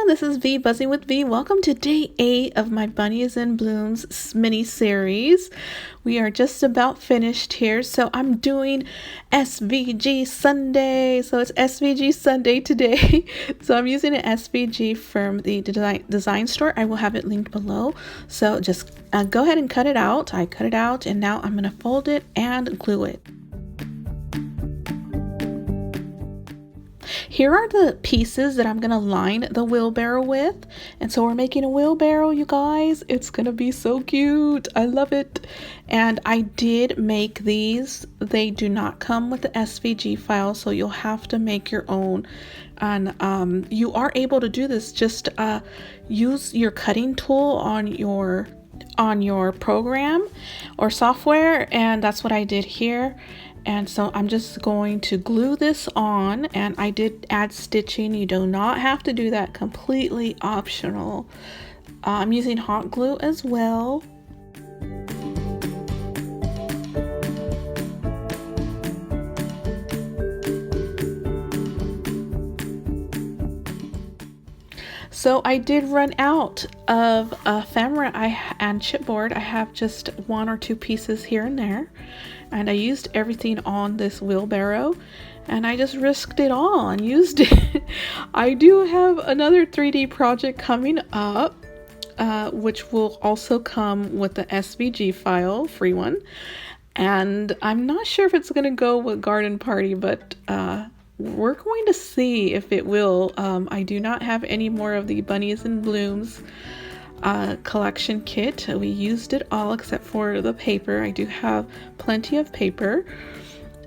this is V Buzzing with V. Welcome to day 8 of my Bunnies and Blooms mini series. We are just about finished here, so I'm doing SVG Sunday. So it's SVG Sunday today. So I'm using an SVG from the design store. I will have it linked below. So just go ahead and cut it out. I cut it out, and now I'm going to fold it and glue it. Here are the pieces that I'm going to line the wheelbarrow with. And so we're making a wheelbarrow, you guys. It's going to be so cute. I love it. And I did make these. They do not come with the SVG file, so you'll have to make your own. And you are able to do this. Just use your cutting tool on your program or software, and that's what I did here. And so I'm just going to glue this on, and I did add stitching. You do not have to do that, completely optional. I'm using hot glue as well. So I did run out of ephemera and chipboard. I have just 1 or 2 pieces here and there. And I used everything on this wheelbarrow, and I just risked it all and used it. I do have another 3D project coming up, which will also come with the SVG file, free one. And I'm not sure if it's going to go with Garden Party, but we're going to see if it will. I do not have any more of the Bunnies and Blooms collection kit. We used it all except for the paper. I do have plenty of paper.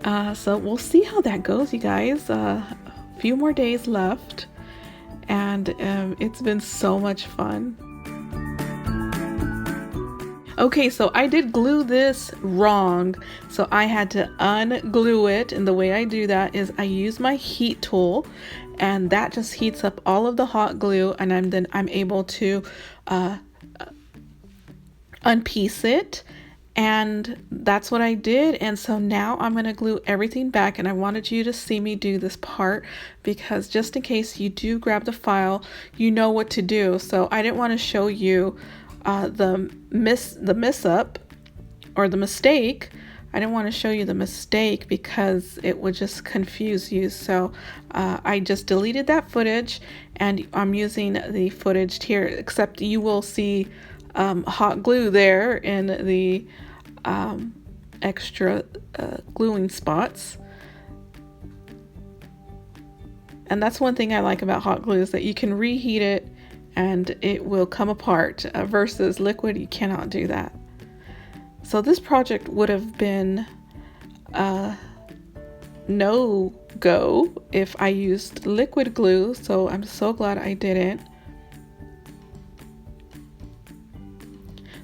So we'll see how that goes, you guys. A few more days left, and it's been so much fun. Okay, so I did glue this wrong, so I had to unglue it, and the way I do that is I use my heat tool, and that just heats up all of the hot glue, and I'm able to unpiece it, and that's what I did. And so now I'm going to glue everything back, and I wanted you to see me do this part because just in case you do grab the file, you know what to do. So I didn't want to show you the miss up or the mistake. I didn't want to show you the mistake because it would just confuse you. So I just deleted that footage, and I'm using the footage here, except you will see hot glue there in the extra gluing spots. And that's one thing I like about hot glue, is that you can reheat it and it will come apart, versus liquid, you cannot do that. So this project would have been no go if I used liquid glue, so I'm so glad I didn't.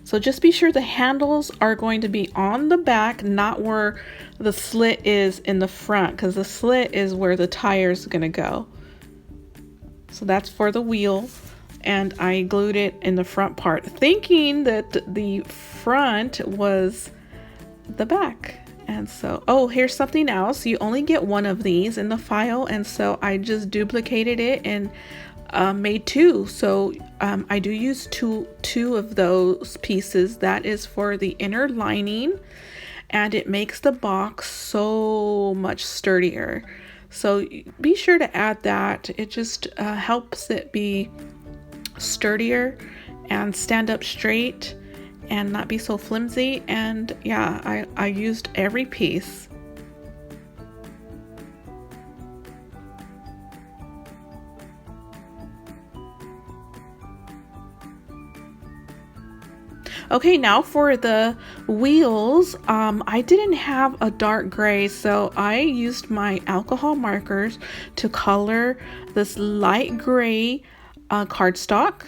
So just be sure the handles are going to be on the back, not where the slit is in the front, because the slit is where the tire is going to go. So that's for the wheel. And I glued it in the front part, thinking that the front was the back. And so, oh, here's something else. You only get 1 of these in the file, and so I just duplicated it and made 2. So I do use two of those pieces. That is for the inner lining, and it makes the box so much sturdier. So be sure to add that. It just helps it be sturdier and stand up straight and not be so flimsy. And yeah, I used every piece. Okay, now for the wheels, I didn't have a dark gray, so I used my alcohol markers to color this light gray cardstock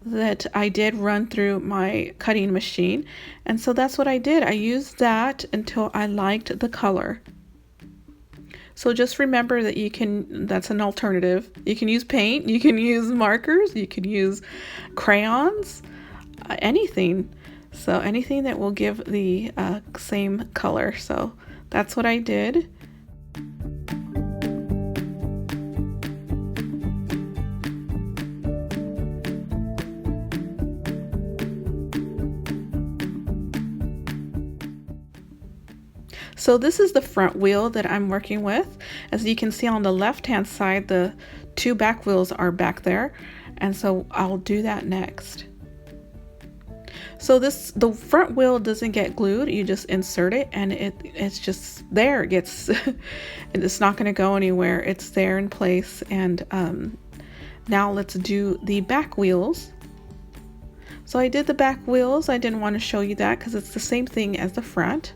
that I did run through my cutting machine. And so that's what I did. I used that until I liked the color. So just remember that that's an alternative. You can use paint, you can use markers, you can use crayons, anything. So anything that will give the same color. So that's what I did. So this is the front wheel that I'm working with. As you can see on the left hand side, the two back wheels are back there, and so I'll do that next. So the front wheel doesn't get glued, you just insert it and it's just there. It gets it's not going to go anywhere. It's there in place. And now let's do the back wheels. So I did the back wheels. I didn't want to show you that because it's the same thing as the front.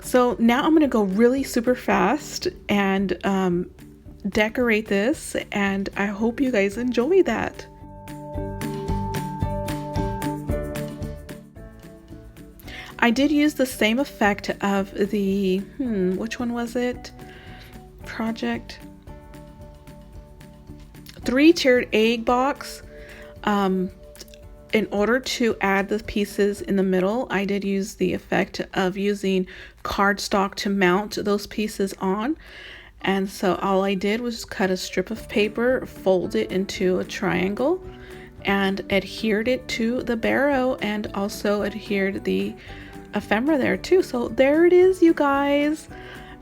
So now I'm going to go really super fast and decorate this, and I hope you guys enjoy that. I did use the same effect of the, which one was it? Project 3-tiered egg box. In order to add the pieces in the middle, I did use the effect of using cardstock to mount those pieces on. And so all I did was cut a strip of paper, fold it into a triangle, and adhered it to the barrow, and also adhered the ephemera there too. So there it is, you guys.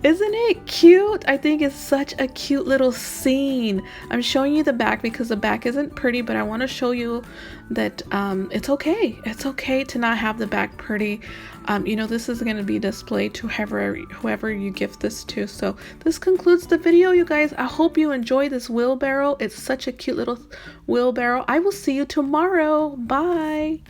Isn't it cute? I think it's such a cute little scene. I'm showing you the back because the back isn't pretty, but I want to show you that it's okay. It's okay to not have the back pretty. You know, this is going to be displayed to whoever you gift this to. So this concludes the video, you guys. I hope you enjoy this wheelbarrow. It's such a cute little wheelbarrow. I will see you tomorrow. Bye.